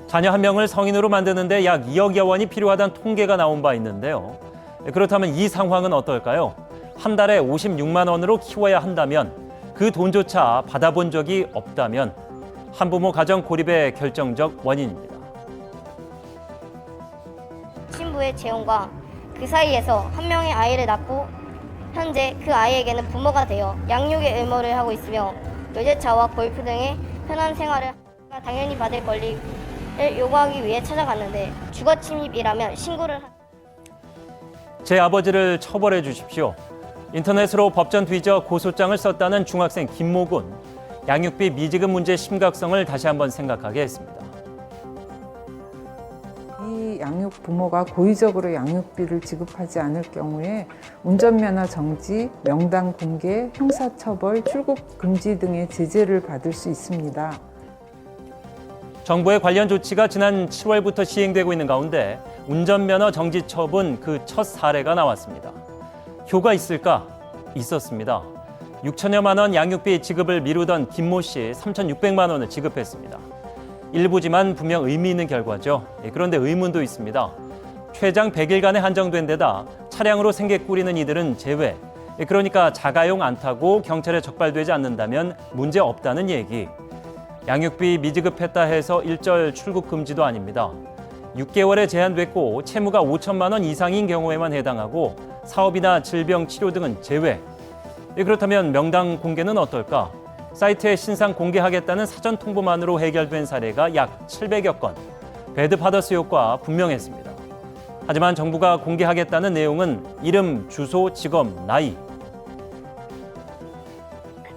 자녀 한 명을 성인으로 만드는데 약 2억여 원이 필요하다는 통계가 나온 바 있는데요. 그렇다면 이 상황은 어떨까요? 한 달에 56만 원으로 키워야 한다면, 그 돈조차 받아본 적이 없다면 한부모 가정 고립의 결정적 원인입니다. 신부의 재혼과 그 사이에서 한 명의 아이를 낳고 현재 그 아이에게는 부모가 되어 양육의 의무를 하고 있으며 외제차와 골프 등의 편한 생활을 당연히 받을 권리를 요구하기 위해 찾아갔는데 주거 침입이라면 신고를 제 아버지를 처벌해 주십시오. 인터넷으로 법전 뒤져 고소장을 썼다는 중학생 김모군. 양육비 미지급 문제의 심각성을 다시 한번 생각하게 했습니다. 이 양육 부모가 고의적으로 양육비를 지급하지 않을 경우에 운전면허 정지, 명단 공개, 형사처벌, 출국 금지 등의 제재를 받을 수 있습니다. 정부의 관련 조치가 지난 7월부터 시행되고 있는 가운데 운전면허 정지 처분 그 첫 사례가 나왔습니다. 효과 있을까? 있었습니다. 6천여만 원 양육비 지급을 미루던 김모 씨 3,600만 원을 지급했습니다. 일부지만 분명 의미 있는 결과죠. 그런데 의문도 있습니다. 최장 100일간에 한정된 데다 차량으로 생계 꾸리는 이들은 제외. 그러니까 자가용 안 타고 경찰에 적발되지 않는다면 문제 없다는 얘기. 양육비 미지급했다 해서 일절 출국 금지도 아닙니다. 6개월에 제한됐고 채무가 5천만 원 이상인 경우에만 해당하고 사업이나 질병 치료 등은 제외. 그렇다면 명당 공개는 어떨까? 사이트에 신상 공개하겠다는 사전 통보만으로 해결된 사례가 약 700여 건. 배드파더스 효과 분명했습니다. 하지만 정부가 공개하겠다는 내용은 이름, 주소, 직업, 나이.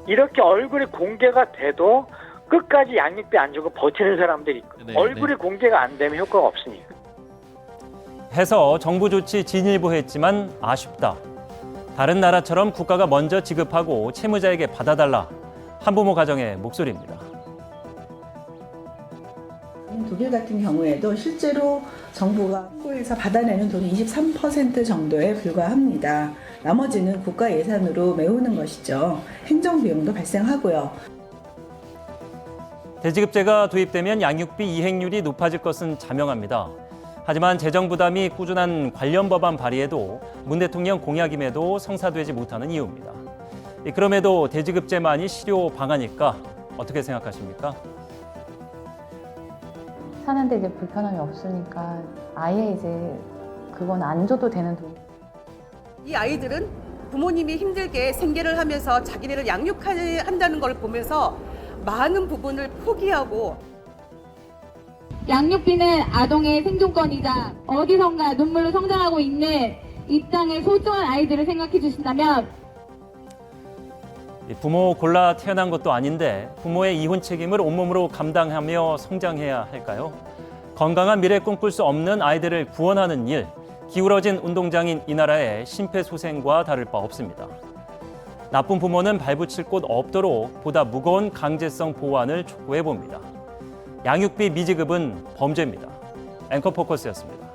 이렇게 얼굴이 공개가 돼도 끝까지 양육비 안 주고 버티는 사람들이 있고 네, 얼굴이 공개가 안 되면 효과가 없으니까. 해서 정부 조치 진일보했지만 아쉽다. 다른 나라처럼 국가가 먼저 지급하고 채무자에게 받아달라. 한부모 가정의 목소리입니다. 독일 같은 경우에도 실제로 정부가 홍보에서 받아내는 돈이 23% 정도에 불과합니다. 나머지는 국가 예산으로 메우는 것이죠. 행정비용도 발생하고요. 대지급제가 도입되면 양육비 이행률이 높아질 것은 자명합니다. 하지만 재정 부담이 꾸준한 관련 법안 발의에도 문 대통령 공약임에도 성사되지 못하는 이유입니다. 그럼에도 대지급제만이 실효 방안일까? 어떻게 생각하십니까? 사는데 이제 불편함이 없으니까 아예 이제 그건 안 줘도 되는 돈. 이 아이들은 부모님이 힘들게 생계를 하면서 자기네를 양육한다는 걸 보면서 많은 부분을 포기하고 양육비는 아동의 생존권이자 어디선가 눈물로 성장하고 있는 입장의 소중한 아이들을 생각해 주신다면 부모 골라 태어난 것도 아닌데 부모의 이혼 책임을 온몸으로 감당하며 성장해야 할까요? 건강한 미래 꿈꿀 수 없는 아이들을 구원하는 일, 기울어진 운동장인 이 나라의 심폐소생과 다를 바 없습니다. 나쁜 부모는 발붙일 곳 없도록 보다 무거운 강제성 보완을 촉구해 봅니다. 양육비 미지급은 범죄입니다. 앵커 포커스였습니다.